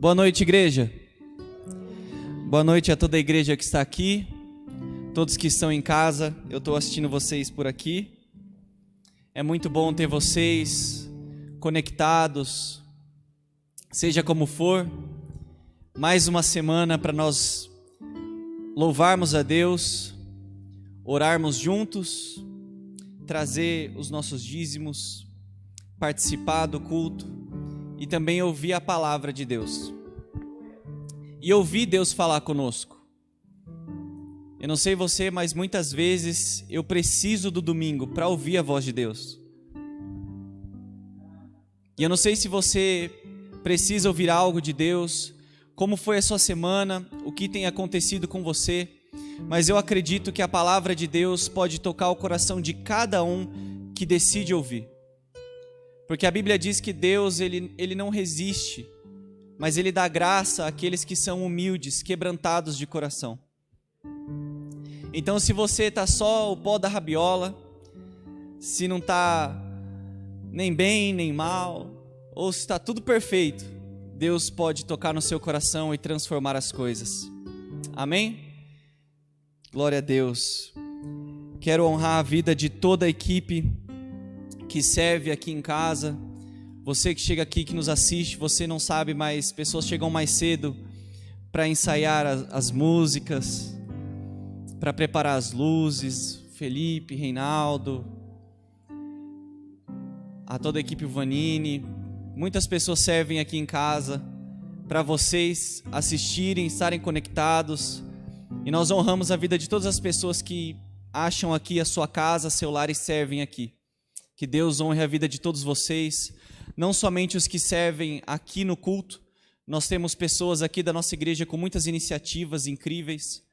Boa noite, igreja. Boa noite a toda a igreja que está aqui, todos que estão em casa. Eu estou assistindo vocês por aqui. É muito bom ter vocês conectados, seja como for. Mais uma semana para nós louvarmos a Deus, orarmos juntos, trazer os nossos dízimos, participar do culto e também ouvir a palavra de Deus. E ouvir Deus falar conosco. Eu não sei você, mas muitas vezes eu preciso do domingo para ouvir a voz de Deus. E eu não sei se você precisa ouvir algo de Deus, como foi a sua semana, o que tem acontecido com você, mas eu acredito que a palavra de Deus pode tocar o coração de cada um que decide ouvir. Porque a Bíblia diz que Deus, ele não resiste, mas Ele dá graça àqueles que são humildes, quebrantados de coração. Então, se você está só o pó da rabiola, se não está nem bem, nem mal, ou se está tudo perfeito, Deus pode tocar no seu coração e transformar as coisas. Amém? Glória a Deus. Quero honrar a vida de toda a equipe que serve aqui em casa. Você que chega aqui, que nos assiste, você não sabe, mas pessoas chegam mais cedo para ensaiar as músicas, para preparar as luzes. Felipe, Reinaldo, a toda a equipe Vanini. Muitas pessoas servem aqui em casa para vocês assistirem, estarem conectados. E nós honramos a vida de todas as pessoas que acham aqui a sua casa, seu lar e servem aqui. Que Deus honre a vida de todos vocês, não somente os que servem aqui no culto. Nós temos pessoas aqui da nossa igreja com muitas iniciativas incríveis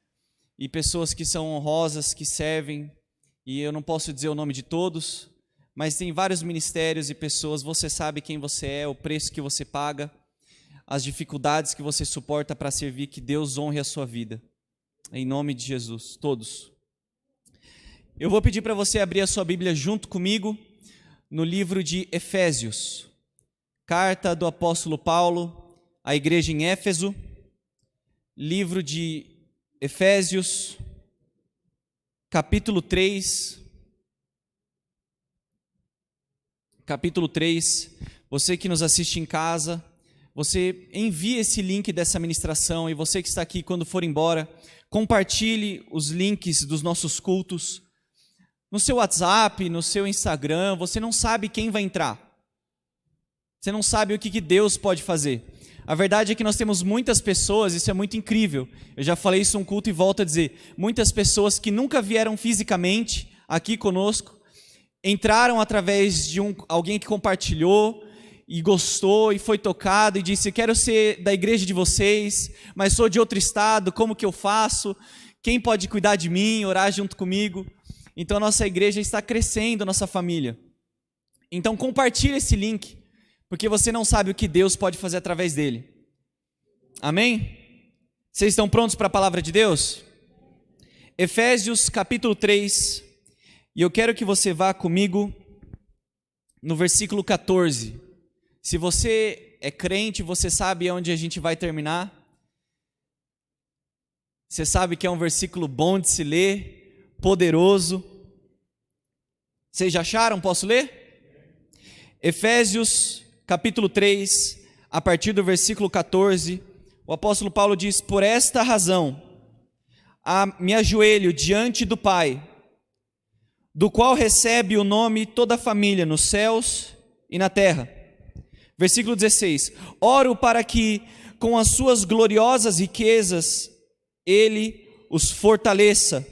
e pessoas que são honrosas, que servem, e eu não posso dizer o nome de todos, mas tem vários ministérios e pessoas. Você sabe quem você é, o preço que você paga, as dificuldades que você suporta para servir. Que Deus honre a sua vida, em nome de Jesus, todos. Eu vou pedir para você abrir a sua Bíblia junto comigo no livro de Efésios, carta do apóstolo Paulo à igreja em Éfeso, livro de Efésios, capítulo 3, você que nos assiste em casa, você envia esse link dessa ministração, e você que está aqui, quando for embora, compartilhe os links dos nossos cultos, no seu WhatsApp, no seu Instagram. Você não sabe quem vai entrar. Você não sabe o que Deus pode fazer. A verdade é que nós temos muitas pessoas, isso é muito incrível. Eu já falei isso em um culto e volto a dizer. Muitas pessoas que nunca vieram fisicamente aqui conosco, entraram através de alguém que compartilhou e gostou e foi tocado e disse: quero ser da igreja de vocês, mas sou de outro estado, como que eu faço? Quem pode cuidar de mim, orar junto comigo? Então, a nossa igreja está crescendo, a nossa família. Então, compartilhe esse link, porque você não sabe o que Deus pode fazer através dele. Amém? Vocês estão prontos para a palavra de Deus? Efésios capítulo 3, e eu quero que você vá comigo no versículo 14. Se você é crente, você sabe onde a gente vai terminar. Você sabe que é um versículo bom de se ler, poderoso. Vocês já acharam? Posso ler? Efésios capítulo 3, a partir do versículo 14, o apóstolo Paulo diz: por esta razão me ajoelho diante do Pai, do qual recebe o nome toda a família nos céus e na terra. Versículo 16: oro para que com as suas gloriosas riquezas Ele os fortaleça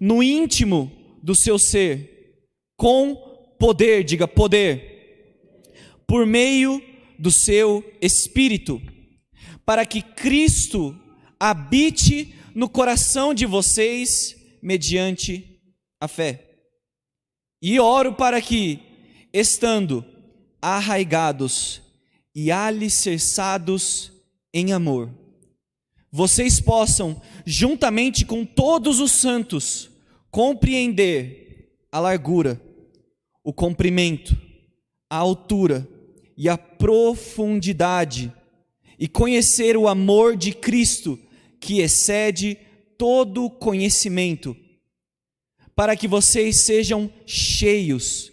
no íntimo do seu ser, com poder, diga poder, por meio do seu Espírito, para que Cristo habite no coração de vocês mediante a fé. E oro para que, estando arraigados e alicerçados em amor, vocês possam, juntamente com todos os santos, compreender a largura, o comprimento, a altura e a profundidade, e conhecer o amor de Cristo, que excede todo conhecimento, para que vocês sejam cheios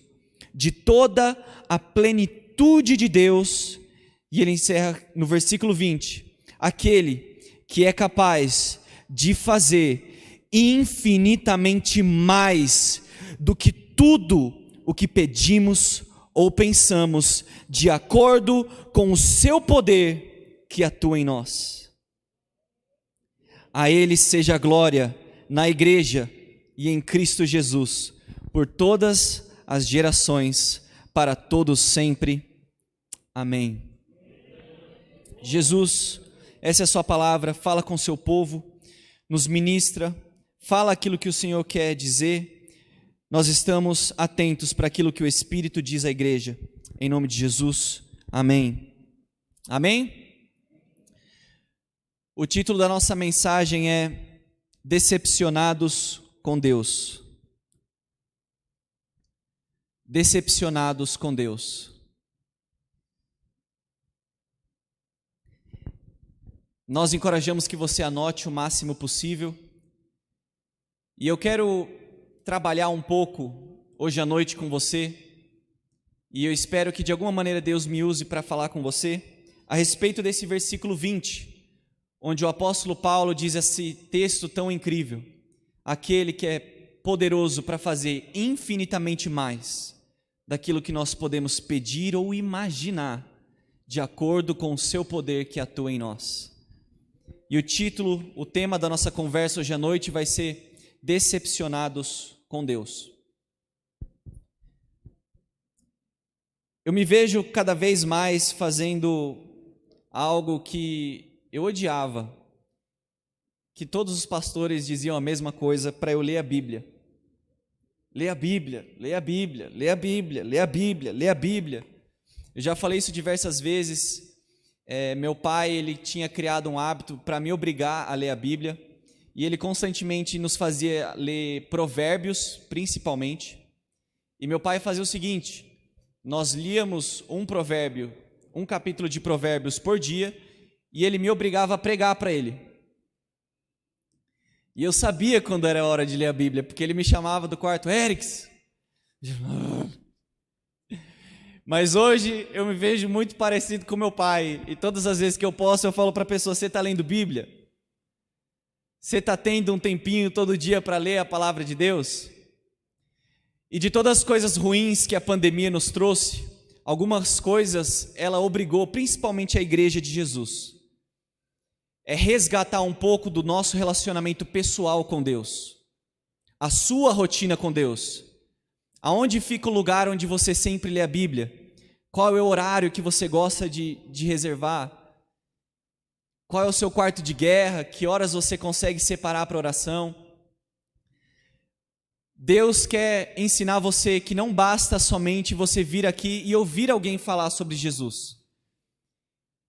de toda a plenitude de Deus. E ele encerra no versículo 20: aquele que é capaz de fazer infinitamente mais do que tudo o que pedimos ou pensamos, de acordo com o seu poder que atua em nós. A ele seja a glória na igreja e em Cristo Jesus, por todas as gerações, para todos sempre. Amém. Jesus, essa é a sua palavra, fala com o seu povo, nos ministra, fala aquilo que o Senhor quer dizer. Nós estamos atentos para aquilo que o Espírito diz à igreja, em nome de Jesus. Amém. Amém? O título da nossa mensagem é Decepcionados com Deus. Decepcionados com Deus. Nós encorajamos que você anote o máximo possível. E eu quero trabalhar um pouco hoje à noite com você. E eu espero que de alguma maneira Deus me use para falar com você a respeito desse versículo 20, onde o apóstolo Paulo diz esse texto tão incrível: aquele que é poderoso para fazer infinitamente mais daquilo que nós podemos pedir ou imaginar, de acordo com o seu poder que atua em nós. E o título, o tema da nossa conversa hoje à noite vai ser Decepcionados com Deus. Eu me vejo cada vez mais fazendo algo que eu odiava, que todos os pastores diziam a mesma coisa para eu ler a Bíblia. Lê a Bíblia, lê a Bíblia, lê a Bíblia, lê a Bíblia, lê a Bíblia. Eu já falei isso diversas vezes. Meu pai, ele tinha criado um hábito para me obrigar a ler a Bíblia, e ele constantemente nos fazia ler Provérbios, principalmente. E meu pai fazia o seguinte: nós líamos um capítulo de Provérbios por dia, e ele me obrigava a pregar para ele. E eu sabia quando era hora de ler a Bíblia, porque ele me chamava do quarto: Erics. Mas hoje eu me vejo muito parecido com meu pai, e todas as vezes que eu posso eu falo para a pessoa: você está lendo Bíblia? Você está tendo um tempinho todo dia para ler a palavra de Deus? E de todas as coisas ruins que a pandemia nos trouxe, algumas coisas ela obrigou, principalmente a igreja de Jesus, é resgatar um pouco do nosso relacionamento pessoal com Deus, a sua rotina com Deus. Aonde fica o lugar onde você sempre lê a Bíblia? Qual é o horário que você gosta de reservar? Qual é o seu quarto de guerra? Que horas você consegue separar para oração? Deus quer ensinar você que não basta somente você vir aqui e ouvir alguém falar sobre Jesus.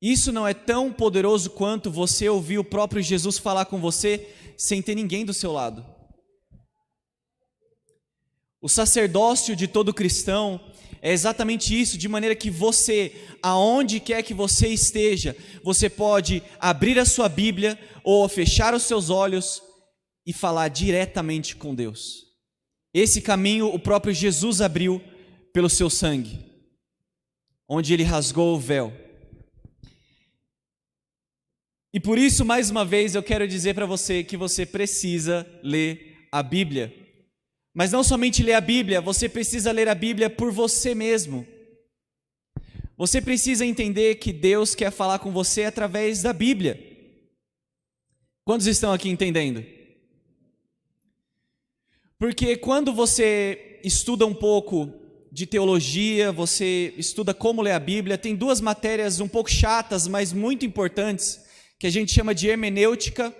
Isso não é tão poderoso quanto você ouvir o próprio Jesus falar com você sem ter ninguém do seu lado. O sacerdócio de todo cristão é exatamente isso, de maneira que você, aonde quer que você esteja, você pode abrir a sua Bíblia ou fechar os seus olhos e falar diretamente com Deus. Esse caminho o próprio Jesus abriu pelo seu sangue, onde ele rasgou o véu. E por isso, mais uma vez, eu quero dizer para você que você precisa ler a Bíblia. Mas não somente ler a Bíblia, você precisa ler a Bíblia por você mesmo. Você precisa entender que Deus quer falar com você através da Bíblia. Quantos estão aqui entendendo? Porque quando você estuda um pouco de teologia, você estuda como ler a Bíblia, tem duas matérias um pouco chatas, mas muito importantes, que a gente chama de hermenêutica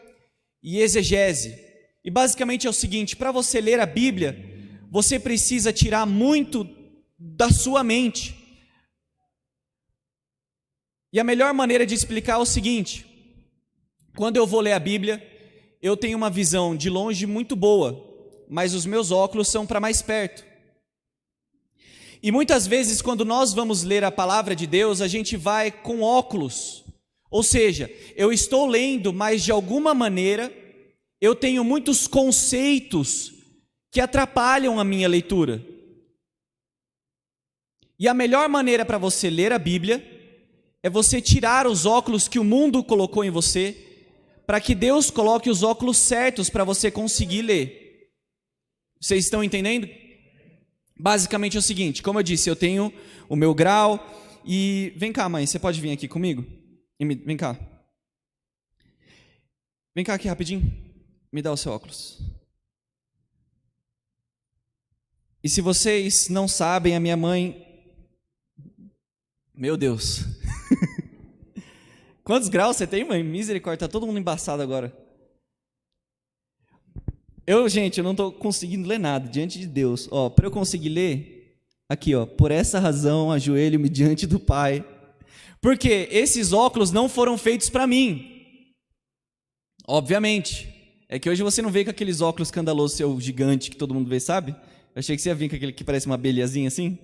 e exegese. E basicamente é o seguinte: para você ler a Bíblia, você precisa tirar muito da sua mente. E a melhor maneira de explicar é o seguinte: quando eu vou ler a Bíblia, eu tenho uma visão de longe muito boa, mas os meus óculos são para mais perto. E muitas vezes quando nós vamos ler a palavra de Deus, a gente vai com óculos, Ou seja, eu estou lendo, mas de alguma maneira eu tenho muitos conceitos que atrapalham a minha leitura. E a melhor maneira para você ler a Bíblia é você tirar os óculos que o mundo colocou em você, para que Deus coloque os óculos certos para você conseguir ler. Vocês estão entendendo? Basicamente é o seguinte, como eu disse, eu tenho o meu grau e... Vem cá, mãe, você pode vir aqui comigo? Vem cá. Vem cá aqui rapidinho. Me dá o seu óculos. E se vocês não sabem, a minha mãe... Meu Deus. Quantos graus você tem, mãe? Misericórdia, tá todo mundo embaçado agora. Gente, eu não estou conseguindo ler nada diante de Deus. Para eu conseguir ler, aqui, por essa razão ajoelho-me diante do Pai. Porque esses óculos não foram feitos para mim. Obviamente. É que hoje você não veio com aqueles óculos escandalosos seu gigante que todo mundo vê, sabe? Eu achei que você ia vir com aquele que parece uma abelhazinha assim.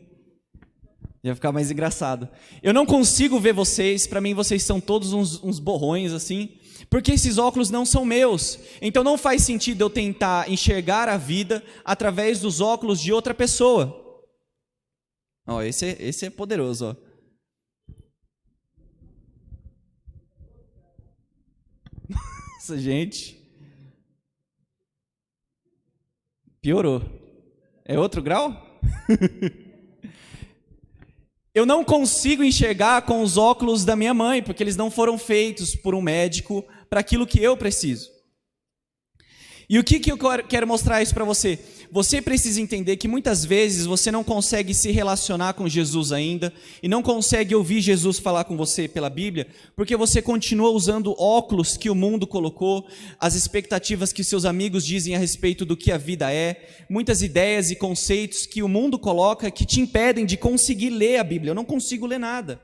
Ia ficar mais engraçado. Eu não consigo ver vocês, para mim vocês são todos uns borrões assim, porque esses óculos não são meus. Então não faz sentido eu tentar enxergar a vida através dos óculos de outra pessoa. Esse é poderoso, Nossa, gente. Piorou. É outro grau? Eu não consigo enxergar com os óculos da minha mãe, porque eles não foram feitos por um médico para aquilo que eu preciso. E o que eu quero mostrar isso para você? Você precisa entender que muitas vezes você não consegue se relacionar com Jesus ainda, e não consegue ouvir Jesus falar com você pela Bíblia, porque você continua usando óculos que o mundo colocou, as expectativas que seus amigos dizem a respeito do que a vida é, muitas ideias e conceitos que o mundo coloca que te impedem de conseguir ler a Bíblia. Eu não consigo ler nada.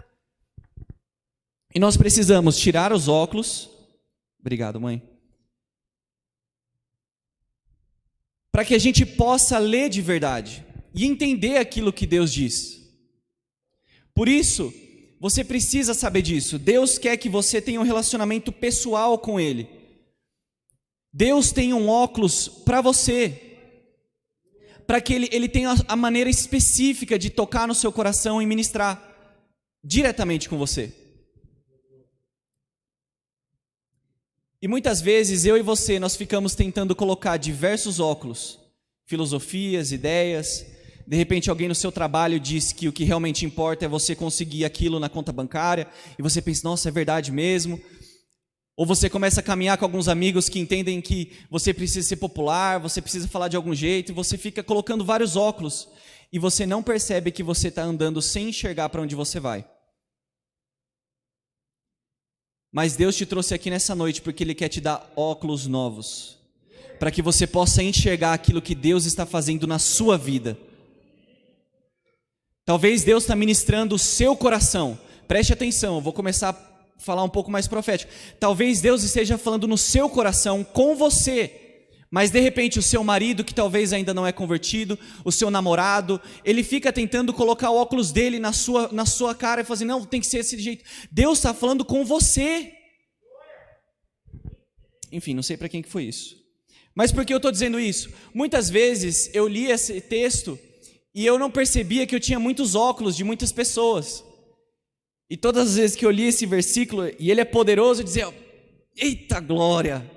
E nós precisamos tirar os óculos. Obrigado, mãe. Para que a gente possa ler de verdade e entender aquilo que Deus diz. Por isso, você precisa saber disso. Deus quer que você tenha um relacionamento pessoal com Ele. Deus tem um óculos para você, para que Ele tenha a maneira específica de tocar no seu coração e ministrar diretamente com você. E muitas vezes eu e você, nós ficamos tentando colocar diversos óculos, filosofias, ideias. De repente alguém no seu trabalho diz que o que realmente importa é você conseguir aquilo na conta bancária, e você pensa, nossa, é verdade mesmo. Ou você começa a caminhar com alguns amigos que entendem que você precisa ser popular, você precisa falar de algum jeito, e você fica colocando vários óculos, e você não percebe que você está andando sem enxergar para onde você vai. Mas Deus te trouxe aqui nessa noite porque Ele quer te dar óculos novos, para que você possa enxergar aquilo que Deus está fazendo na sua vida. Talvez Deus está ministrando o seu coração. Preste atenção, eu vou começar a falar um pouco mais profético. Talvez Deus esteja falando no seu coração com você, mas de repente o seu marido, que talvez ainda não é convertido, o seu namorado, ele fica tentando colocar o óculos dele na sua cara e falar assim, não, tem que ser desse jeito. Deus está falando com você. Enfim, não sei para quem que foi isso. Mas por que eu estou dizendo isso? Muitas vezes eu li esse texto e eu não percebia que eu tinha muitos óculos de muitas pessoas. E todas as vezes que eu li esse versículo, e ele é poderoso, eu dizia, eita glória!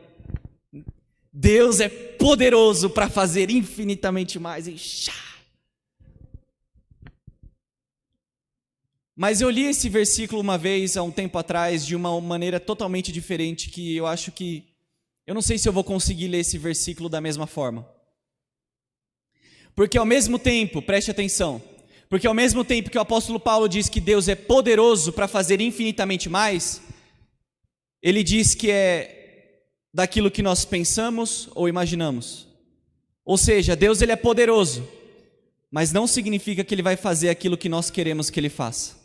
Deus é poderoso para fazer infinitamente mais. Mas eu li esse versículo uma vez, há um tempo atrás, de uma maneira totalmente diferente, que eu acho que... Eu não sei se eu vou conseguir ler esse versículo da mesma forma. Porque ao mesmo tempo, preste atenção, porque ao mesmo tempo que o apóstolo Paulo diz que Deus é poderoso para fazer infinitamente mais, ele diz que é daquilo que nós pensamos ou imaginamos. Ou seja, Deus ele é poderoso, mas não significa que Ele vai fazer aquilo que nós queremos que Ele faça.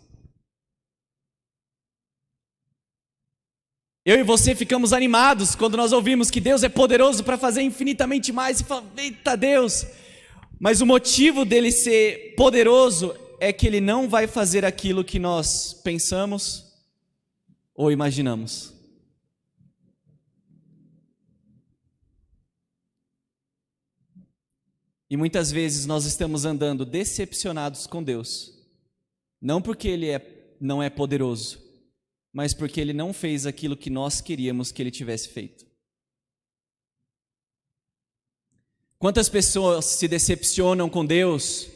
Eu e você ficamos animados quando nós ouvimos que Deus é poderoso para fazer infinitamente mais e falamos, eita Deus! Mas o motivo dele ser poderoso é que Ele não vai fazer aquilo que nós pensamos, ou imaginamos. E muitas vezes nós estamos andando decepcionados com Deus, não porque Ele não é poderoso, mas porque Ele não fez aquilo que nós queríamos que Ele tivesse feito. Quantas pessoas se decepcionam com Deus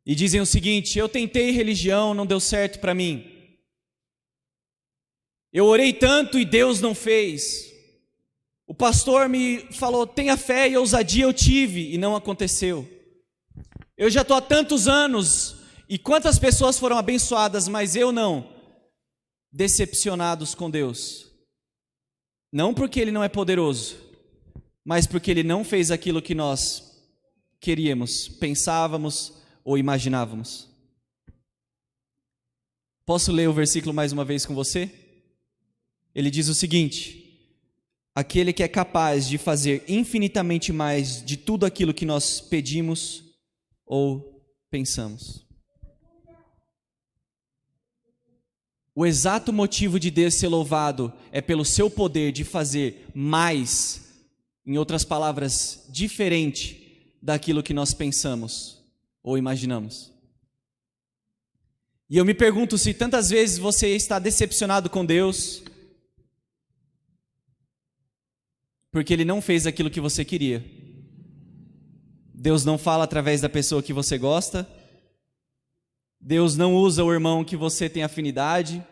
e dizem o seguinte: eu tentei religião, não deu certo para mim. Eu orei tanto e Deus não fez. O pastor me falou, tenha fé e ousadia, eu tive e não aconteceu. Eu já estou há tantos anos e quantas pessoas foram abençoadas, mas eu não. Decepcionados com Deus. Não porque Ele não é poderoso, mas porque Ele não fez aquilo que nós queríamos, pensávamos ou imaginávamos. Posso ler o versículo mais uma vez com você? Ele diz o seguinte: aquele que é capaz de fazer infinitamente mais de tudo aquilo que nós pedimos ou pensamos. O exato motivo de Deus ser louvado é pelo seu poder de fazer mais, em outras palavras, diferente daquilo que nós pensamos ou imaginamos. E eu me pergunto se tantas vezes você está decepcionado com Deus, porque Ele não fez aquilo que você queria. Deus não fala através da pessoa que você gosta. Deus não usa o irmão que você tem afinidade.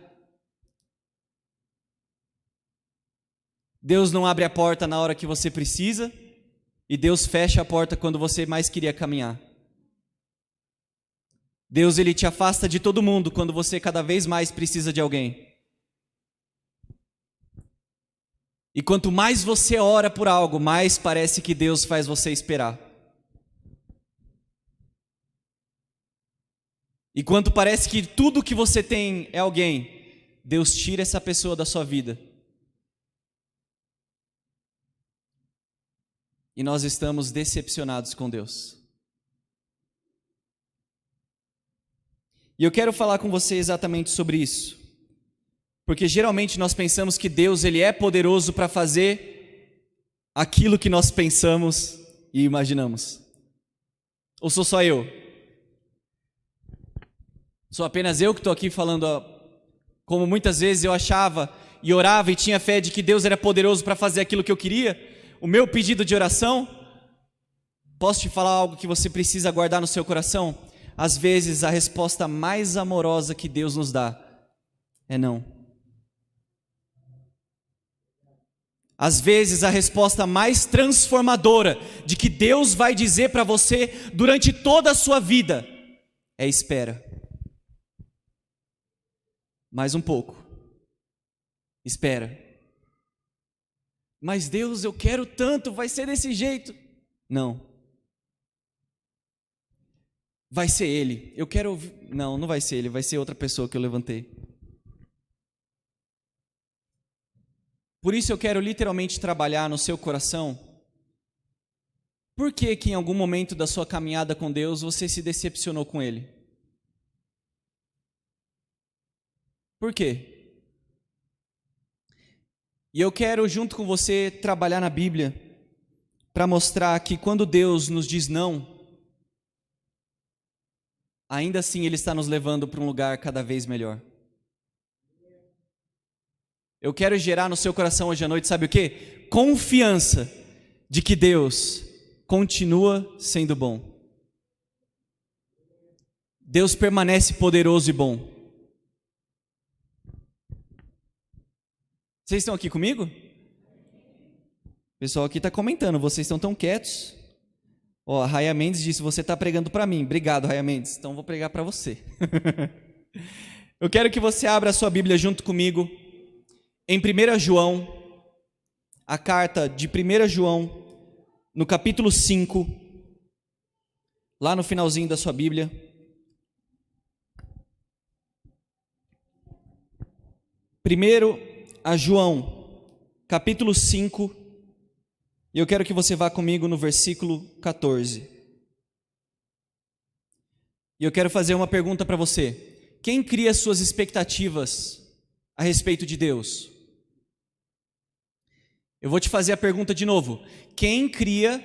Deus não abre a porta na hora que você precisa. E Deus fecha a porta quando você mais queria caminhar. Deus, Ele te afasta de todo mundo quando você cada vez mais precisa de alguém. E quanto mais você ora por algo, mais parece que Deus faz você esperar. E quanto parece que tudo que você tem é alguém, Deus tira essa pessoa da sua vida. E nós estamos decepcionados com Deus. E eu quero falar com você exatamente sobre isso. Porque geralmente nós pensamos que Deus, Ele é poderoso para fazer aquilo que nós pensamos e imaginamos. Ou sou só eu? Sou apenas eu que estou aqui falando, como muitas vezes eu achava e orava e tinha fé de que Deus era poderoso para fazer aquilo que eu queria? O meu pedido de oração? Posso te falar algo que você precisa guardar no seu coração? Às vezes a resposta mais amorosa que Deus nos dá é não. Às vezes a resposta mais transformadora de que Deus vai dizer para você durante toda a sua vida é espera. Mais um pouco. Espera. Mas Deus, eu quero tanto, vai ser desse jeito. Não. Vai ser Ele. Eu quero ouvir. Não, não vai ser Ele, vai ser outra pessoa que eu levantei. Por isso eu quero literalmente trabalhar no seu coração. Por que em algum momento da sua caminhada com Deus você se decepcionou com Ele? Por quê? E eu quero junto com você trabalhar na Bíblia para mostrar que quando Deus nos diz não, ainda assim Ele está nos levando para um lugar cada vez melhor. Eu quero gerar no seu coração hoje à noite, sabe o quê? Confiança de que Deus continua sendo bom. Deus permanece poderoso e bom. Vocês estão aqui comigo? O pessoal aqui está comentando, vocês estão tão quietos. Ó, a Raia Mendes disse, você está pregando para mim. Obrigado, Raia Mendes. Então vou pregar para você. Eu quero que você abra a sua Bíblia junto comigo. Em 1 João, a carta de 1 João, no capítulo 5, lá no finalzinho da sua Bíblia. Primeiro a João, capítulo 5, e eu quero que você vá comigo no versículo 14. E eu quero fazer uma pergunta para você. Quem cria suas expectativas a respeito de Deus? Eu vou te fazer a pergunta de novo. Quem cria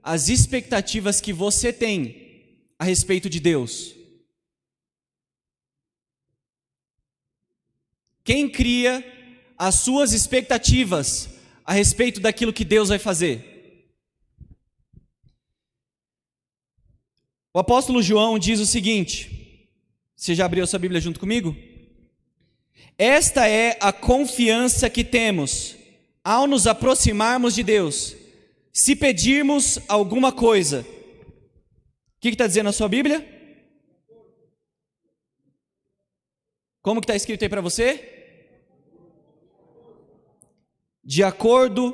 as expectativas que você tem a respeito de Deus? Quem cria as suas expectativas a respeito daquilo que Deus vai fazer? O apóstolo João diz o seguinte, você já abriu a sua Bíblia junto comigo? Esta é a confiança que temos ao nos aproximarmos de Deus, se pedirmos alguma coisa. O que está dizendo a sua Bíblia? Como que está escrito aí para você? De acordo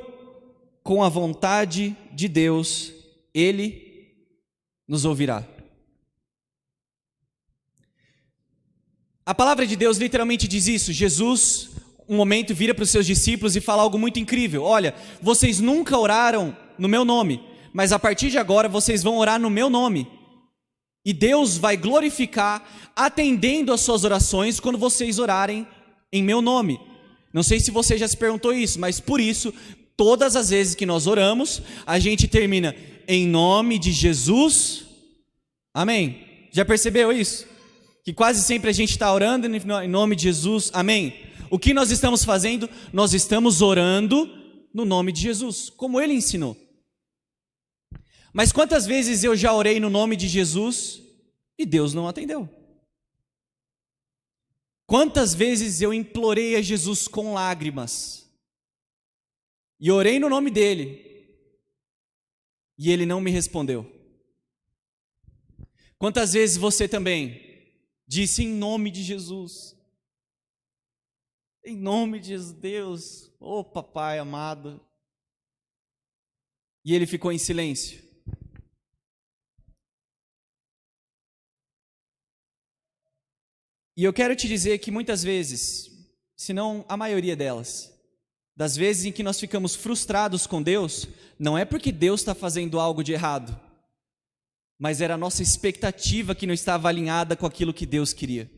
com a vontade de Deus, Ele nos ouvirá. A palavra de Deus literalmente diz isso. Jesus, um momento, vira para os seus discípulos e fala algo muito incrível. Olha, vocês nunca oraram no meu nome, mas a partir de agora vocês vão orar no meu nome. E Deus vai glorificar atendendo às suas orações quando vocês orarem em meu nome. Não sei se você já se perguntou isso, mas por isso, todas as vezes que nós oramos, a gente termina em nome de Jesus. Amém? Já percebeu isso? Que quase sempre a gente está orando em nome de Jesus. Amém? O que nós estamos fazendo? Nós estamos orando no nome de Jesus, como Ele ensinou. Mas quantas vezes eu já orei no nome de Jesus e Deus não atendeu? Quantas vezes eu implorei a Jesus com lágrimas e orei no nome dEle e Ele não me respondeu? Quantas vezes você também disse em nome de Jesus, em nome de Deus, oh papai amado, e Ele ficou em silêncio? E eu quero te dizer que muitas vezes, se não a maioria delas, das vezes em que nós ficamos frustrados com Deus, não é porque Deus está fazendo algo de errado, mas era a nossa expectativa que não estava alinhada com aquilo que Deus queria.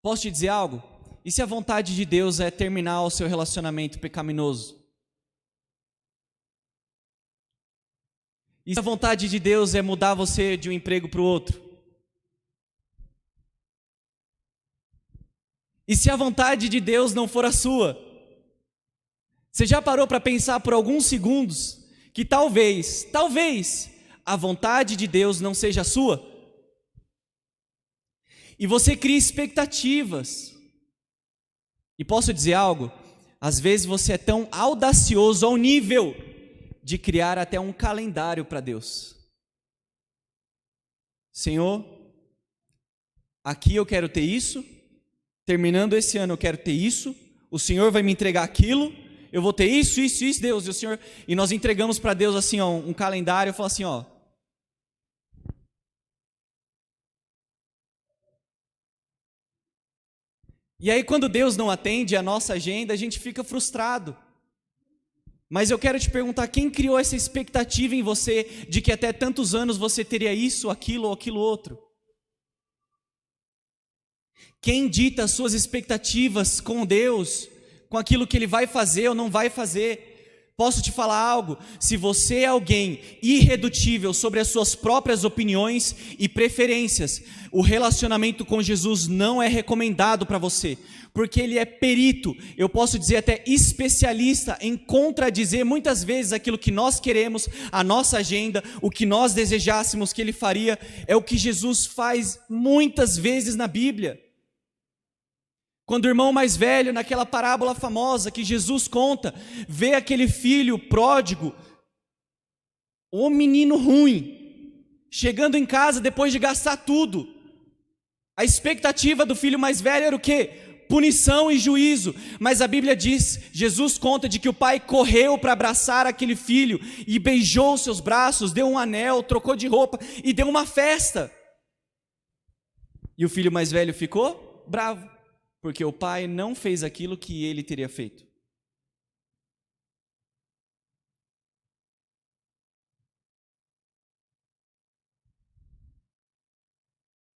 Posso te dizer algo? E se a vontade de Deus é terminar o seu relacionamento pecaminoso? E se a vontade de Deus é mudar você de um emprego para o outro? E se a vontade de Deus não for a sua? Você já parou para pensar por alguns segundos que talvez a vontade de Deus não seja a sua? E você cria expectativas. E posso dizer algo? Às vezes você é tão audacioso ao nível de criar até um calendário para Deus. Senhor, aqui eu quero ter isso, terminando esse ano eu quero ter isso, o Senhor vai me entregar aquilo, eu vou ter isso, Deus, e o Senhor, e nós entregamos para Deus assim, ó, um calendário, eu falo assim, ó. E aí quando Deus não atende a nossa agenda, a gente fica frustrado. Mas eu quero te perguntar, quem criou essa expectativa em você de que até tantos anos você teria isso, aquilo ou aquilo outro? Quem dita as suas expectativas com Deus, com aquilo que Ele vai fazer ou não vai fazer? Posso te falar algo? Se você é alguém irredutível sobre as suas próprias opiniões e preferências, o relacionamento com Jesus não é recomendado para você, porque Ele é perito, eu posso dizer até especialista em contradizer muitas vezes aquilo que nós queremos, a nossa agenda, o que nós desejássemos que Ele faria, é o que Jesus faz muitas vezes na Bíblia. Quando o irmão mais velho, naquela parábola famosa que Jesus conta, vê aquele filho pródigo, o menino ruim, chegando em casa depois de gastar tudo. A expectativa do filho mais velho era o quê? Punição e juízo. Mas a Bíblia diz, Jesus conta de que o pai correu para abraçar aquele filho e beijou seus braços, deu um anel, trocou de roupa e deu uma festa. E o filho mais velho ficou bravo, porque o pai não fez aquilo que ele teria feito.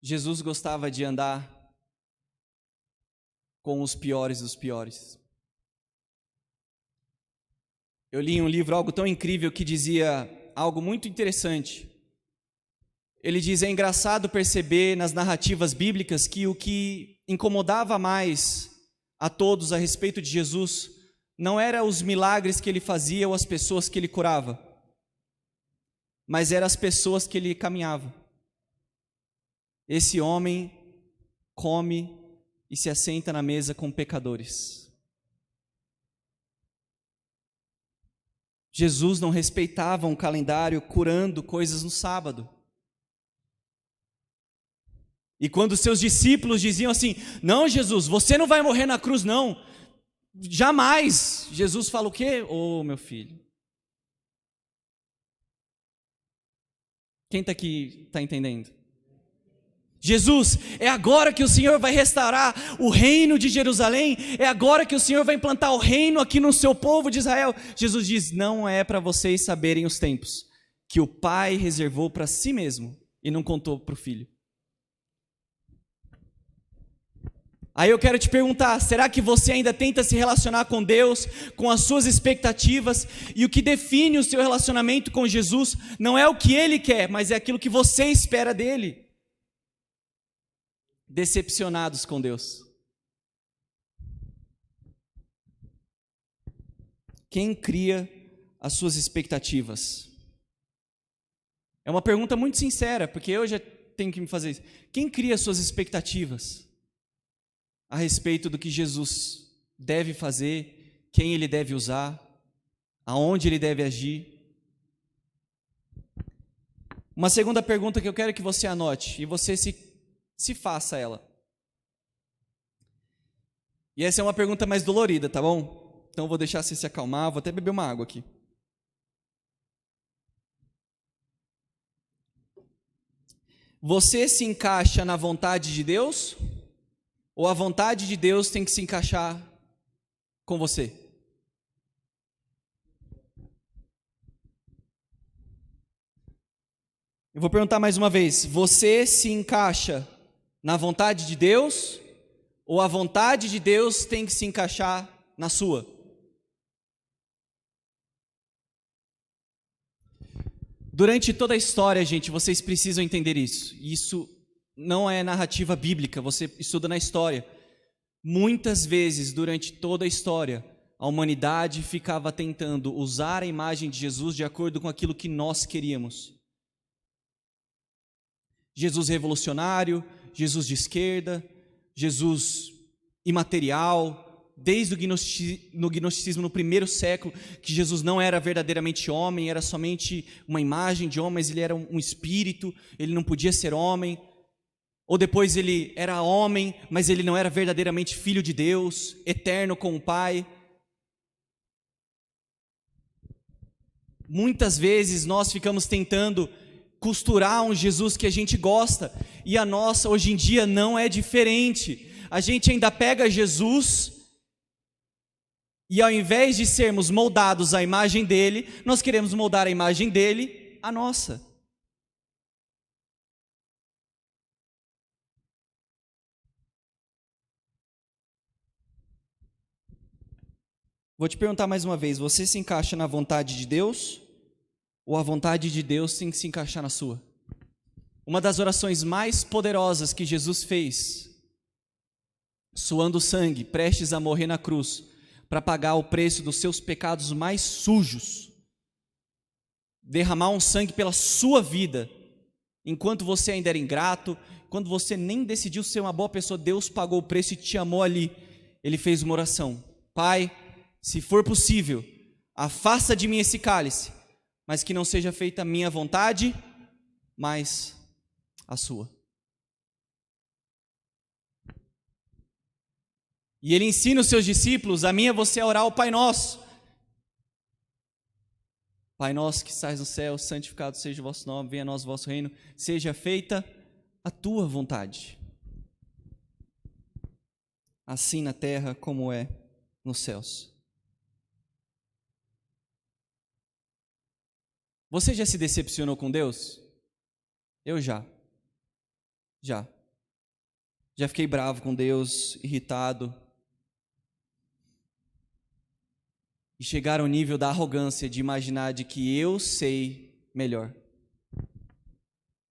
Jesus gostava de andar com os piores dos piores. Eu li em um livro algo tão incrível que dizia algo muito interessante. Ele diz: é engraçado perceber nas narrativas bíblicas que o que incomodava mais a todos a respeito de Jesus não era os milagres que ele fazia ou as pessoas que ele curava, mas eram as pessoas que ele caminhava. Esse homem come e se assenta na mesa com pecadores. Jesus não respeitava um calendário curando coisas no sábado. E quando seus discípulos diziam assim: não, Jesus, você não vai morrer na cruz, não. Jamais. Jesus fala o quê? Ô, meu filho. Quem está aqui está entendendo? Jesus, é agora que o Senhor vai restaurar o reino de Jerusalém, é agora que o Senhor vai implantar o reino aqui no seu povo de Israel. Jesus diz: não é para vocês saberem os tempos que o Pai reservou para si mesmo e não contou para o Filho. Aí eu quero te perguntar, será que você ainda tenta se relacionar com Deus, com as suas expectativas, e o que define o seu relacionamento com Jesus não é o que Ele quer, mas é aquilo que você espera dEle? Decepcionados com Deus. Quem cria as suas expectativas? É uma pergunta muito sincera, porque eu já tenho que me fazer isso. Quem cria as suas expectativas a respeito do que Jesus deve fazer, quem Ele deve usar, aonde Ele deve agir? Uma segunda pergunta que eu quero que você anote, e você se faça ela. E essa é uma pergunta mais dolorida, tá bom? Então eu vou deixar você se acalmar, vou até beber uma água aqui. Você se encaixa na vontade de Deus? Ou a vontade de Deus tem que se encaixar com você? Eu vou perguntar mais uma vez: você se encaixa na vontade de Deus, ou a vontade de Deus tem que se encaixar na sua? Durante toda a história, gente, vocês precisam entender isso. Isso não é narrativa bíblica, você estuda na história. Muitas vezes, durante toda a história, a humanidade ficava tentando usar a imagem de Jesus de acordo com aquilo que nós queríamos. Jesus revolucionário, Jesus de esquerda, Jesus imaterial, desde no gnosticismo no primeiro século, que Jesus não era verdadeiramente homem, era somente uma imagem de homem, mas ele era um espírito, ele não podia ser homem. Ou depois ele era homem, mas ele não era verdadeiramente filho de Deus, eterno com o Pai. Muitas vezes nós ficamos tentando costurar um Jesus que a gente gosta, e a nossa hoje em dia não é diferente. A gente ainda pega Jesus e ao invés de sermos moldados à imagem dele, nós queremos moldar a imagem dele à nossa. Vou te perguntar mais uma vez: você se encaixa na vontade de Deus, ou a vontade de Deus tem que se encaixar na sua? Uma das orações mais poderosas que Jesus fez, suando sangue, prestes a morrer na cruz, para pagar o preço dos seus pecados mais sujos, derramar um sangue pela sua vida, enquanto você ainda era ingrato, quando você nem decidiu ser uma boa pessoa, Deus pagou o preço e te amou ali. Ele fez uma oração: Pai, se for possível, afasta de mim esse cálice, mas que não seja feita a minha vontade, mas a sua. E ele ensina os seus discípulos: a mim é você orar o Pai Nosso. Pai nosso que estás no céu, santificado seja o vosso nome, venha a nós o vosso reino, seja feita a tua vontade, assim na terra como é nos céus. Você já se decepcionou com Deus? Eu já. Já. Já fiquei bravo com Deus, irritado. E chegar ao nível da arrogância de imaginar de que eu sei melhor.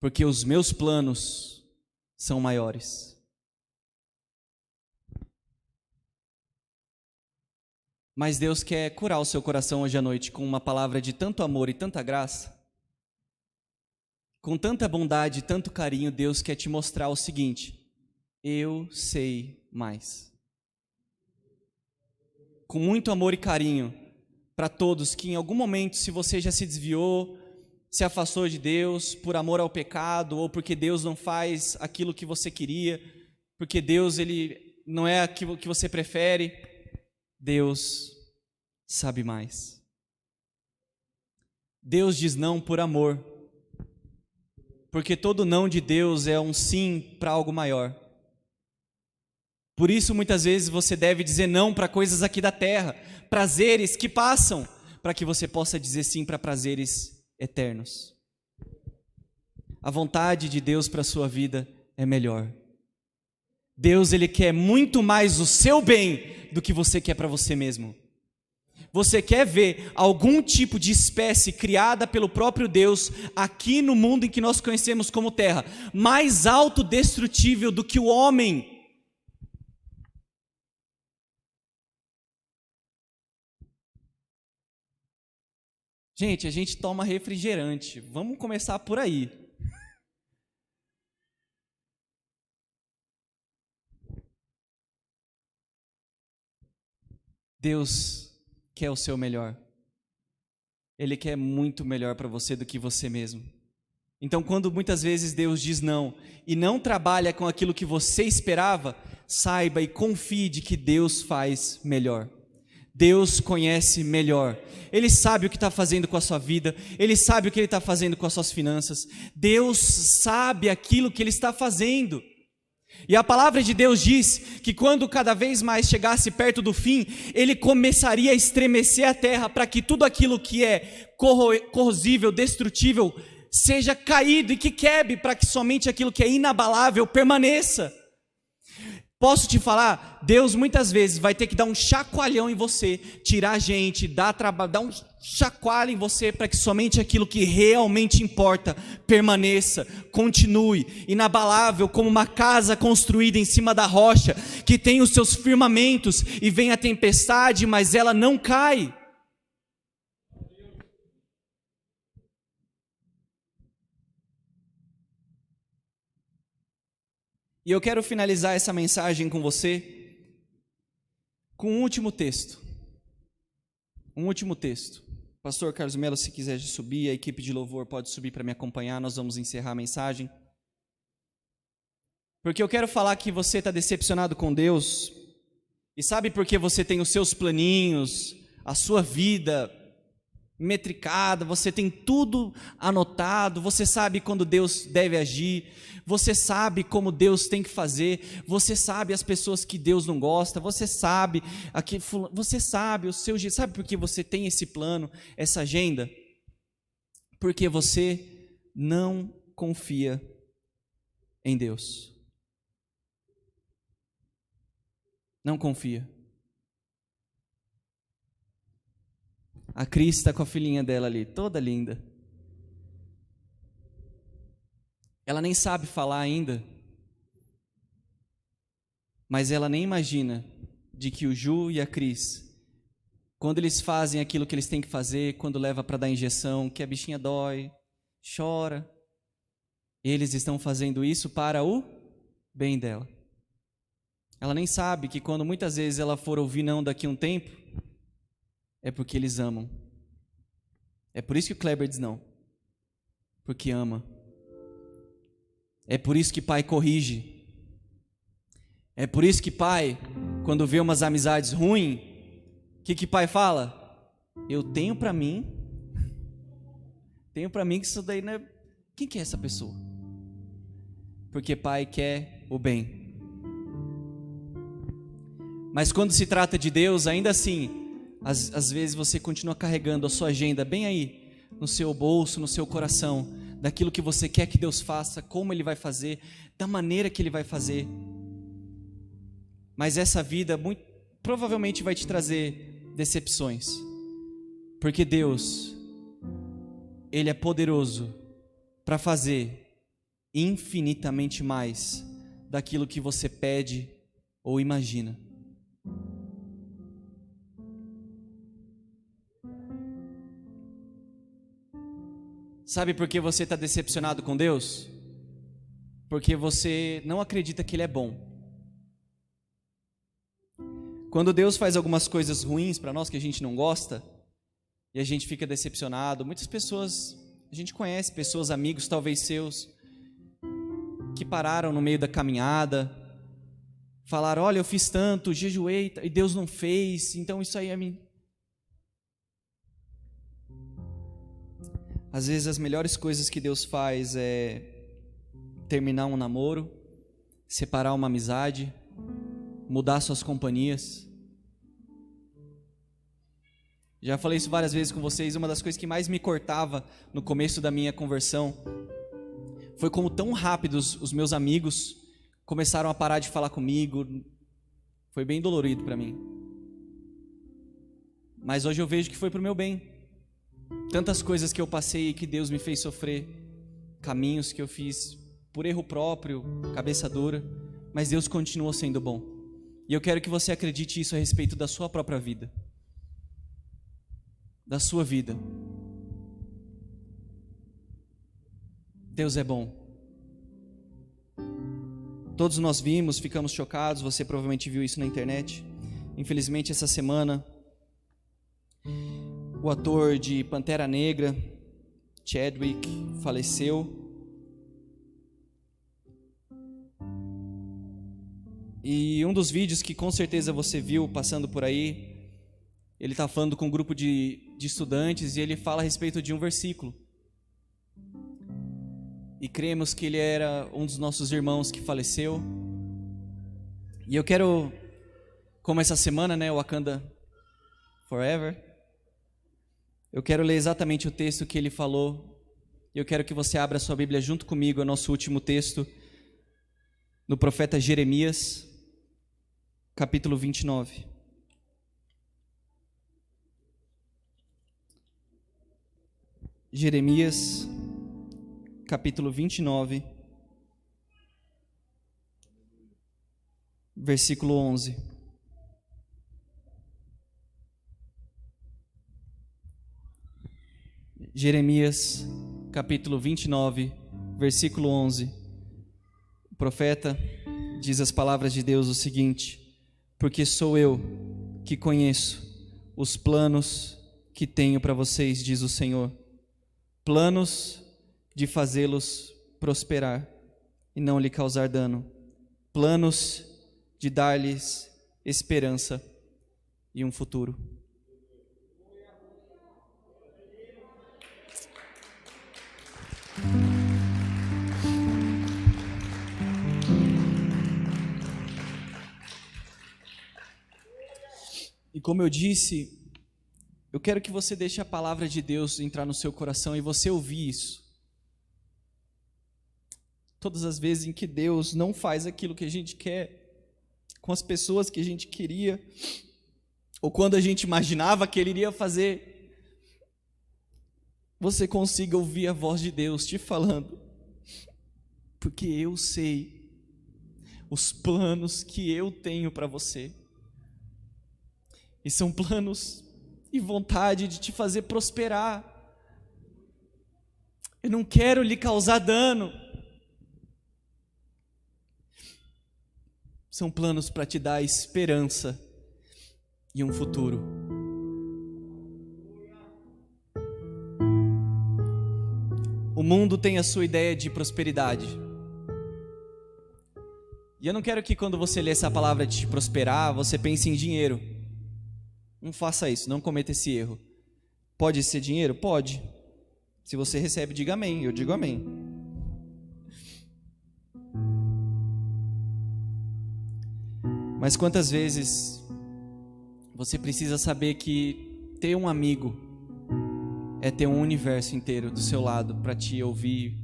Porque os meus planos são maiores. Mas Deus quer curar o seu coração hoje à noite com uma palavra de tanto amor e tanta graça. Com tanta bondade e tanto carinho, Deus quer te mostrar o seguinte: eu sei mais. Com muito amor e carinho para todos que em algum momento, se você já se desviou, se afastou de Deus por amor ao pecado, ou porque Deus não faz aquilo que você queria, porque Deus ele não é aquilo que você prefere, Deus sabe mais. Deus diz não por amor, porque todo não de Deus é um sim para algo maior. Por isso, muitas vezes, você deve dizer não para coisas aqui da terra, prazeres que passam, para que você possa dizer sim para prazeres eternos. A vontade de Deus para a sua vida é melhor. Deus, Ele quer muito mais o seu bem do que você quer para você mesmo. Você quer ver algum tipo de espécie criada pelo próprio Deus aqui no mundo em que nós conhecemos como terra, mais autodestrutível do que o homem? Gente, a gente toma refrigerante. Vamos começar por aí. Deus quer o seu melhor. Ele quer muito melhor para você do que você mesmo. Então, quando muitas vezes Deus diz não e não trabalha com aquilo que você esperava, saiba e confie de que Deus faz melhor. Deus conhece melhor. Ele sabe o que está fazendo com a sua vida. Ele sabe o que Ele está fazendo com as suas finanças. Deus sabe aquilo que Ele está fazendo. E a palavra de Deus diz que quando cada vez mais chegasse perto do fim, Ele começaria a estremecer a terra para que tudo aquilo que é corrosível, destrutível, seja caído e que quebre, para que somente aquilo que é inabalável permaneça. Posso te falar, Deus muitas vezes vai ter que dar um chacoalhão em você, tirar a gente, dar trabalho, dar um chacoalho em você para que somente aquilo que realmente importa permaneça, continue, inabalável como uma casa construída em cima da rocha, que tem os seus firmamentos e vem a tempestade, mas ela não cai. E eu quero finalizar essa mensagem com você com um último texto. Um último texto. Pastor Carlos Melo, se quiser subir, a equipe de louvor pode subir para me acompanhar, nós vamos encerrar a mensagem. Porque eu quero falar que você está decepcionado com Deus, e sabe por que você tem os seus planinhos, a sua vida metricada, você tem tudo anotado, você sabe quando Deus deve agir, você sabe como Deus tem que fazer, você sabe as pessoas que Deus não gosta, você sabe o seu jeito. Sabe por que você tem esse plano, essa agenda? Porque você não confia em Deus. Não confia. A Cris está com a filhinha dela ali, toda linda. Ela nem sabe falar ainda, mas ela nem imagina de que o Ju e a Cris, quando eles fazem aquilo que eles têm que fazer, quando leva para dar injeção, que a bichinha dói, chora, eles estão fazendo isso para o bem dela. Ela nem sabe que quando muitas vezes ela for ouvir não daqui a um tempo, é porque eles amam. É por isso que o Kleber diz não. Porque ama. É por isso que pai corrige. É por isso que pai, quando vê umas amizades ruins, o que pai fala? Eu tenho para mim que isso daí não é... Quem que é essa pessoa? Porque pai quer o bem. Mas quando se trata de Deus, ainda assim, às vezes você continua carregando a sua agenda bem aí, no seu bolso, no seu coração. daquilo que você quer que Deus faça, como Ele vai fazer, da maneira que Ele vai fazer. Mas essa vida muito provavelmente vai te trazer decepções, porque Deus, Ele é poderoso para fazer infinitamente mais daquilo que você pede ou imagina. Sabe por que você está decepcionado com Deus? Porque você não acredita que Ele é bom. Quando Deus faz algumas coisas ruins para nós que a gente não gosta, e a gente fica decepcionado, muitas pessoas, a gente conhece pessoas, amigos talvez seus, que pararam no meio da caminhada, falaram: olha, eu fiz tanto, jejuei e Deus não fez, então isso aí é mim. Às vezes as melhores coisas que Deus faz é terminar um namoro, separar uma amizade, mudar suas companhias. Já falei isso várias vezes com vocês. Uma das coisas que mais me cortava no começo da minha conversão foi como tão rápidos os meus amigos começaram a parar de falar comigo. Foi bem dolorido para mim. Mas hoje eu vejo que foi para o meu bem. Tantas coisas que eu passei e que Deus me fez sofrer, caminhos que eu fiz por erro próprio, cabeça dura, mas Deus continuou sendo bom. E eu quero que você acredite isso a respeito da sua própria vida, da sua vida. Deus é bom. Todos nós vimos, ficamos chocados, você provavelmente viu isso na internet. Infelizmente essa semana, o ator de Pantera Negra, Chadwick, faleceu. E um dos vídeos que com certeza você viu passando por aí, ele está falando com um grupo de estudantes e ele fala a respeito de um versículo. E cremos que ele era um dos nossos irmãos que faleceu. E eu quero, como essa semana, né, Wakanda Forever, eu quero ler exatamente o texto que ele falou. E eu quero que você abra sua Bíblia junto comigo, é o nosso último texto, no profeta Jeremias, capítulo 29. Jeremias, capítulo 29, versículo 11. Jeremias, capítulo 29, versículo 11. O profeta diz as palavras de Deus o seguinte: porque sou eu que conheço os planos que tenho para vocês, diz o Senhor, planos de fazê-los prosperar e não lhe causar dano, planos de dar-lhes esperança e um futuro. E como eu disse, eu quero que você deixe a palavra de Deus entrar no seu coração e você ouvir isso. Todas as vezes em que Deus não faz aquilo que a gente quer, com as pessoas que a gente queria, ou quando a gente imaginava que Ele iria fazer, você consiga ouvir a voz de Deus te falando: porque eu sei os planos que eu tenho para você. E são planos e vontade de te fazer prosperar. Eu não quero lhe causar dano. São planos para te dar esperança e um futuro. O mundo tem a sua ideia de prosperidade. E eu não quero que quando você lê essa palavra de te prosperar, você pense em dinheiro. Não faça isso, não cometa esse erro. Pode ser dinheiro? Pode. Se você recebe, diga amém. Eu digo amém. Mas quantas vezes você precisa saber que ter um amigo é ter um universo inteiro do seu lado para te ouvir.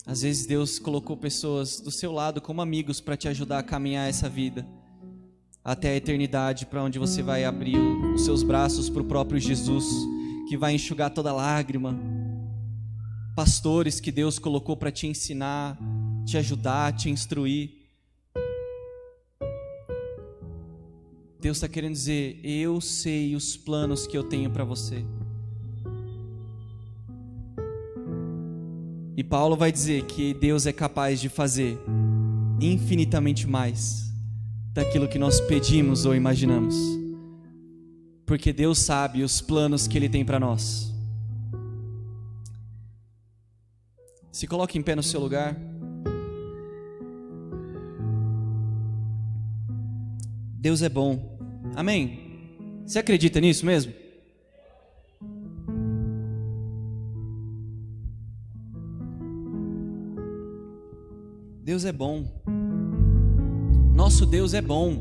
Às vezes Deus colocou pessoas do seu lado como amigos para te ajudar a caminhar essa vida até a eternidade, para onde você vai abrir os seus braços para o próprio Jesus, que vai enxugar toda lágrima. Pastores que Deus colocou para te ensinar, te ajudar, te instruir. Deus está querendo dizer: eu sei os planos que eu tenho para você. E Paulo vai dizer que Deus é capaz de fazer infinitamente mais daquilo que nós pedimos ou imaginamos, porque Deus sabe os planos que Ele tem para nós. Se coloque em pé no seu lugar. Deus é bom. Amém? Você acredita nisso mesmo? Deus é bom. Nosso Deus é bom.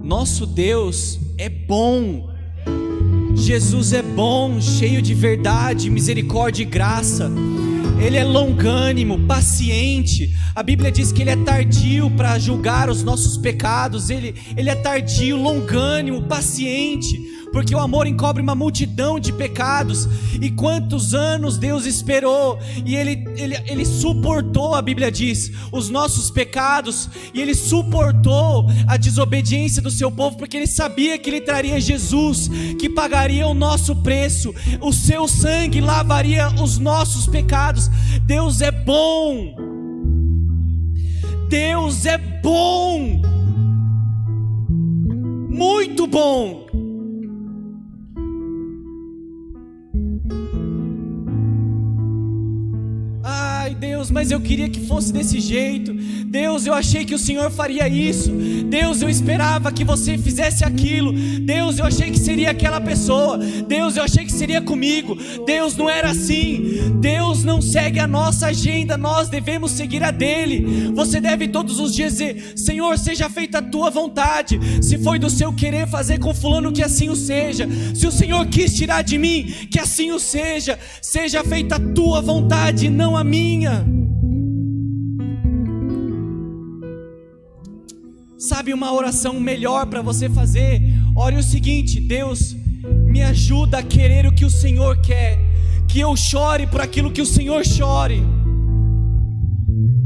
Nosso Deus é bom. Jesus é bom, cheio de verdade, misericórdia e graça. Ele é longânimo, paciente. A Bíblia diz que Ele é tardio para julgar os nossos pecados. Ele é tardio, longânimo, paciente, porque o amor encobre uma multidão de pecados. E quantos anos Deus esperou, e Ele suportou, a Bíblia diz, os nossos pecados, e Ele suportou a desobediência do seu povo, porque Ele sabia que Ele traria Jesus, que pagaria o nosso preço, o seu sangue lavaria os nossos pecados. Deus é bom. Deus é bom, muito bom. Ai, Deus, mas eu queria que fosse desse jeito. Deus, eu achei que o Senhor faria isso. Deus, eu esperava que você fizesse aquilo. Deus, eu achei que seria aquela pessoa. Deus, eu achei que seria comigo. Deus, não era assim. Deus não segue a nossa agenda, nós devemos seguir a dele. Você deve todos os dias dizer: Senhor, seja feita a tua vontade. Se foi do seu querer fazer com fulano, que assim o seja. Se o Senhor quis tirar de mim, que assim o seja. Seja feita a tua vontade, não a minha. Sabe uma oração melhor para você fazer? Ore o seguinte: Deus, me ajuda a querer o que o Senhor quer, que eu chore por aquilo que o Senhor chore,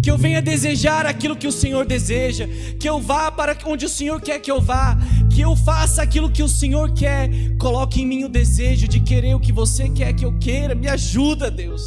que eu venha desejar aquilo que o Senhor deseja, que eu vá para onde o Senhor quer que eu vá, que eu faça aquilo que o Senhor quer. Coloque em mim o desejo de querer o que você quer que eu queira. Me ajuda, Deus.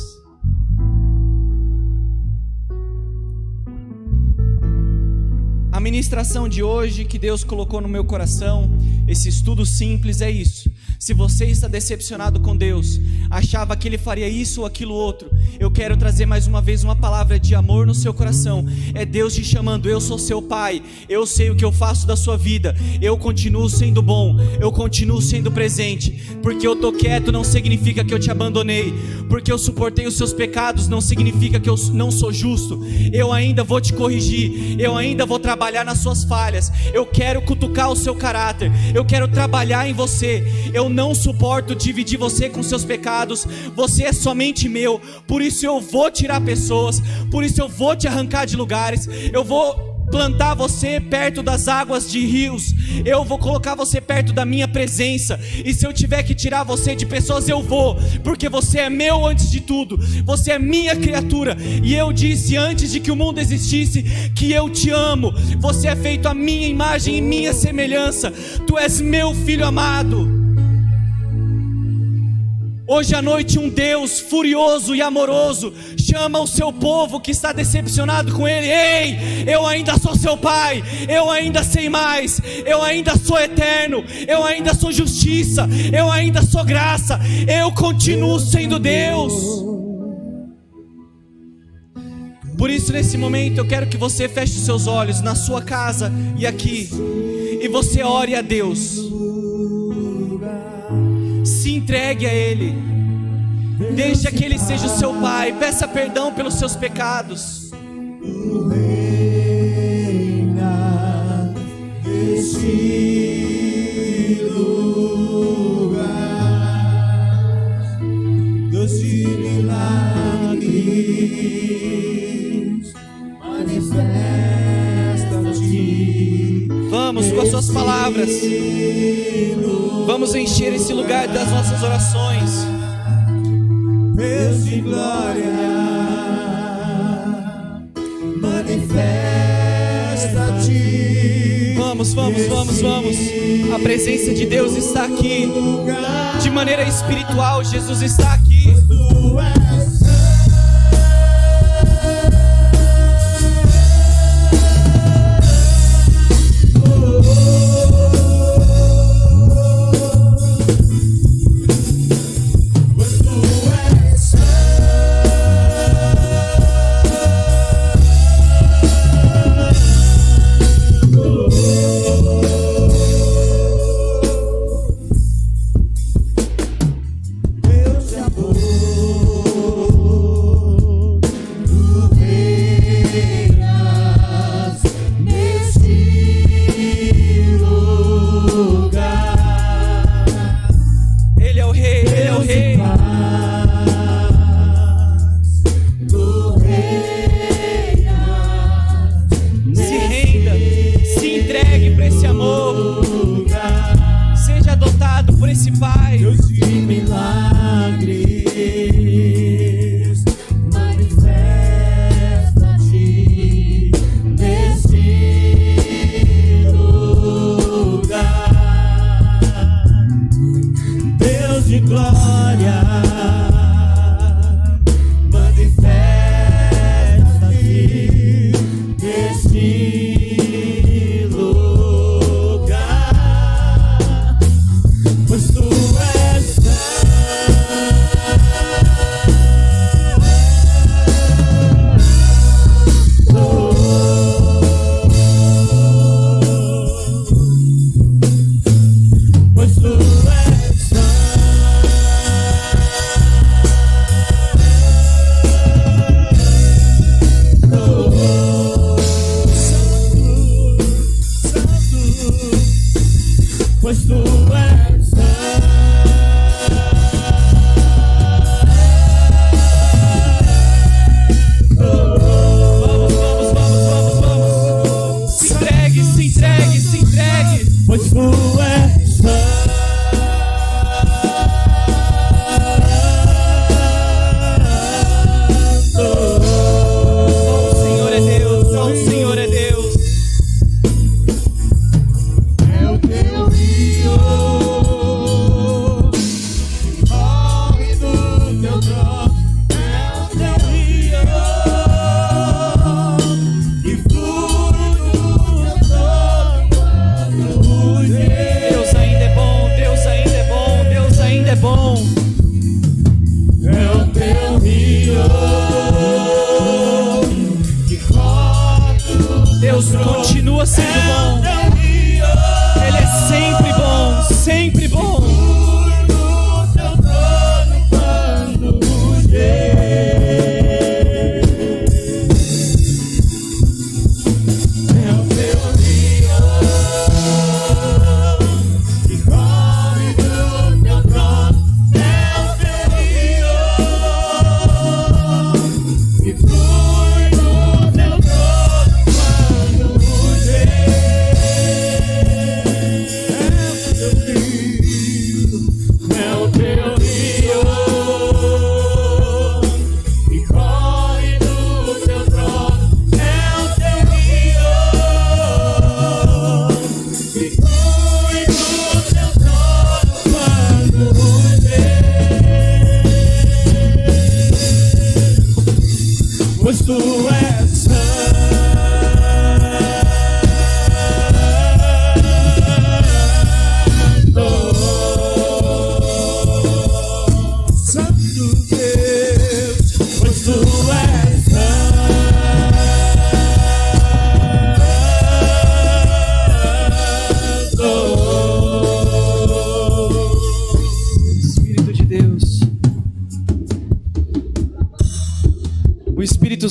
A ministração de hoje que Deus colocou no meu coração, esse estudo simples, é isso. Se você está decepcionado com Deus, achava que Ele faria isso ou aquilo outro, eu quero trazer mais uma vez uma palavra de amor no seu coração. É Deus te chamando: eu sou seu pai, eu sei o que eu faço da sua vida, eu continuo sendo bom, eu continuo sendo presente. Porque eu estou quieto não significa que eu te abandonei, porque eu suportei os seus pecados não significa que eu não sou justo. Eu ainda vou te corrigir, eu ainda vou trabalhar nas suas falhas, eu quero cutucar o seu caráter, eu quero trabalhar em você. Eu não suporto dividir você com seus pecados. Você é somente meu. Por isso eu vou tirar pessoas, por isso eu vou te arrancar de lugares, eu vou plantar você perto das águas de rios, eu vou colocar você perto da minha presença. E se eu tiver que tirar você de pessoas, eu vou, porque você é meu antes de tudo, você é minha criatura. E eu disse antes de que o mundo existisse que eu te amo. Você é feito à minha imagem e minha semelhança. Tu és meu filho amado. Hoje à noite um Deus furioso e amoroso chama o seu povo que está decepcionado com Ele: ei, eu ainda sou seu pai, eu ainda sei mais, eu ainda sou eterno, eu ainda sou justiça, eu ainda sou graça, eu continuo sendo Deus. Por isso nesse momento eu quero que você feche os seus olhos na sua casa e aqui, e você ore a Deus. Se entregue a Ele, deixa que Ele seja o seu Pai, peça perdão pelos seus pecados. Reina neste lugar. vamos com as suas palavras. Vamos encher esse lugar das nossas orações. Deus de glória, manifesta-te. Vamos. A presença de Deus está aqui. De maneira espiritual, Jesus está aqui. Tu és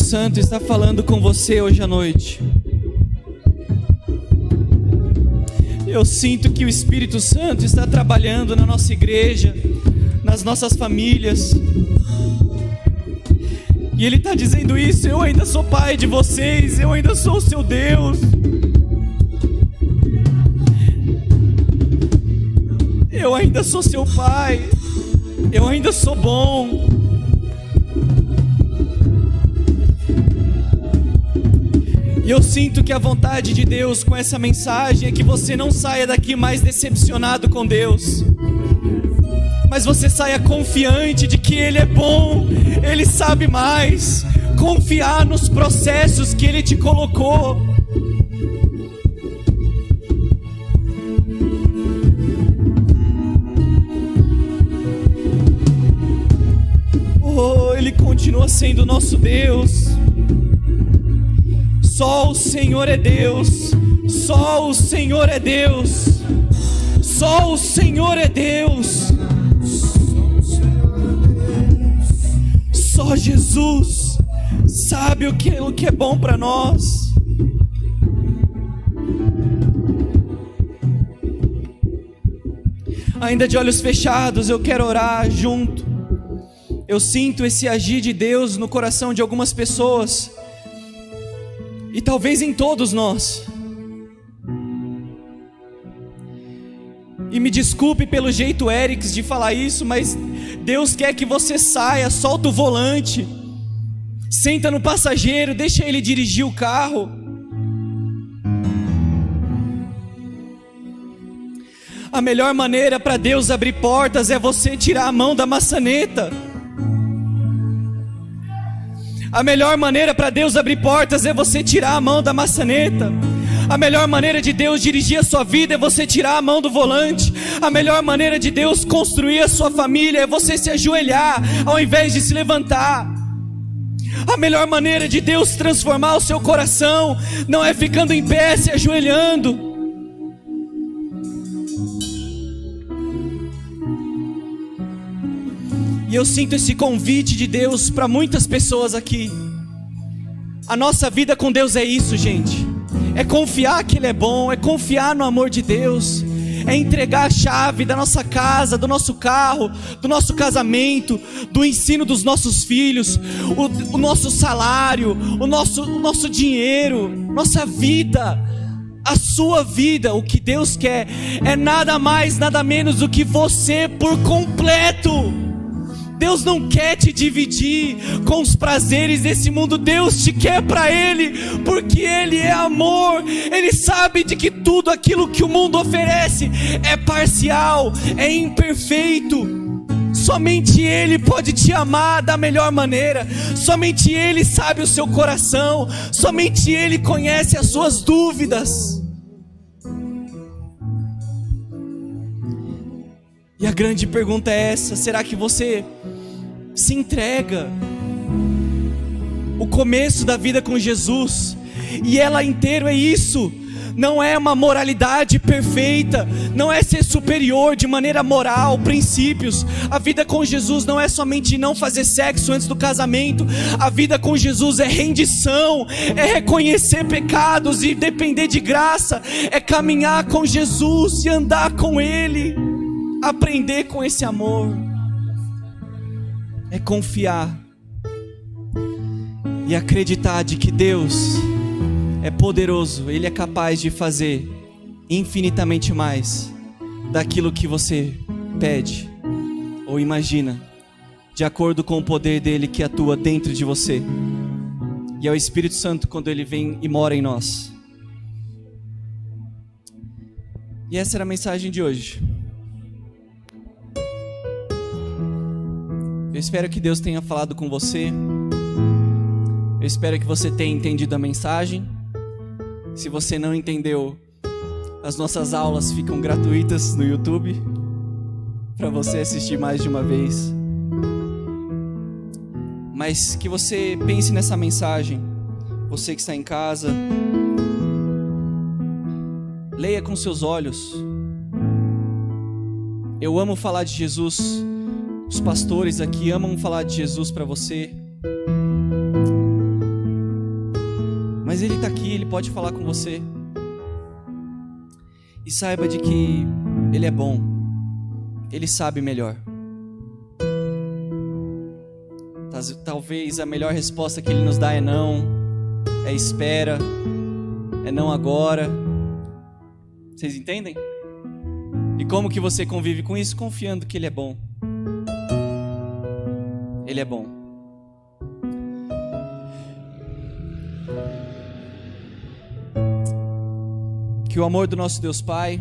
Santo está falando com você hoje à noite. Eu sinto que o Espírito Santo está trabalhando na nossa igreja, nas nossas famílias. E Ele está dizendo isso: eu ainda sou pai de vocês, eu ainda sou o seu Deus. ainda sou seu pai, eu ainda sou bom. E eu sinto que a vontade de Deus com essa mensagem é que você não saia daqui mais decepcionado com Deus, mas você saia confiante de que Ele é bom, Ele sabe mais. Confiar nos processos que Ele te colocou. Oh, Ele continua sendo nosso Deus. Só o Senhor é Deus, só o Senhor é Deus, só o Senhor é Deus, só Jesus sabe o que é bom para nós. Ainda de olhos fechados, eu quero orar junto. Eu sinto esse agir de Deus no coração de algumas pessoas, e talvez em todos nós. E me desculpe pelo jeito Erics de falar isso, mas Deus quer que você saia, solta o volante, senta no passageiro, deixa Ele dirigir o carro. A melhor maneira para Deus abrir portas é você tirar a mão da maçaneta. A melhor maneira para Deus abrir portas é você tirar a mão da maçaneta. A melhor maneira de Deus dirigir a sua vida é você tirar a mão do volante. A melhor maneira de Deus construir a sua família é você se ajoelhar ao invés de se levantar. A melhor maneira de Deus transformar o seu coração não é ficando em pé, se ajoelhando. E eu sinto esse convite de Deus para muitas pessoas aqui. A nossa vida com Deus é isso, gente. É confiar que Ele é bom, é confiar no amor de Deus, é entregar a chave da nossa casa, do nosso carro, do nosso casamento, do ensino dos nossos filhos, o nosso salário, o nosso dinheiro, nossa vida, a sua vida. O que Deus quer é nada mais, nada menos do que você por completo. Deus não quer te dividir com os prazeres desse mundo. Deus te quer para Ele, porque Ele é amor. Ele sabe de que tudo aquilo que o mundo oferece é parcial, é imperfeito. Somente Ele pode te amar da melhor maneira. Somente Ele sabe o seu coração. Somente Ele conhece as suas dúvidas. E a grande pergunta é essa: será que você se entrega? O começo da vida com Jesus, e ela inteiro é isso. Não é uma moralidade perfeita, não é ser superior de maneira moral, princípios. A vida com Jesus não é somente não fazer sexo antes do casamento. A vida com Jesus é rendição, é reconhecer pecados e depender de graça, é caminhar com Jesus e andar com Ele, aprender com esse amor, é confiar e acreditar de que Deus é poderoso. Ele é capaz de fazer infinitamente mais daquilo que você pede ou imagina, de acordo com o poder dele que atua dentro de você. E é o Espírito Santo quando ele vem e mora em nós. E essa era a mensagem de hoje. Eu espero que Deus tenha falado com você. Eu espero que você tenha entendido a mensagem. Se você não entendeu, as nossas aulas ficam gratuitas no YouTube para você assistir mais de uma vez. Mas que você pense nessa mensagem. Você que está em casa, leia com seus olhos. Eu amo falar de Jesus. Os pastores aqui amam falar de Jesus para você. Mas Ele está aqui, Ele pode falar com você. E saiba de que Ele é bom. Ele sabe melhor. Talvez a melhor resposta que Ele nos dá é não. É espera. É não agora. Vocês entendem? E como que você convive com isso? Confiando que Ele é bom. Ele é bom. Que o amor do nosso Deus Pai,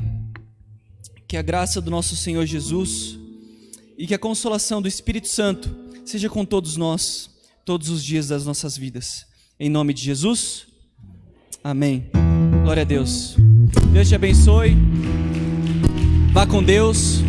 que a graça do nosso Senhor Jesus e que a consolação do Espírito Santo seja com todos nós, todos os dias das nossas vidas. Em nome de Jesus, amém. Glória a Deus. Deus te abençoe. Vá com Deus.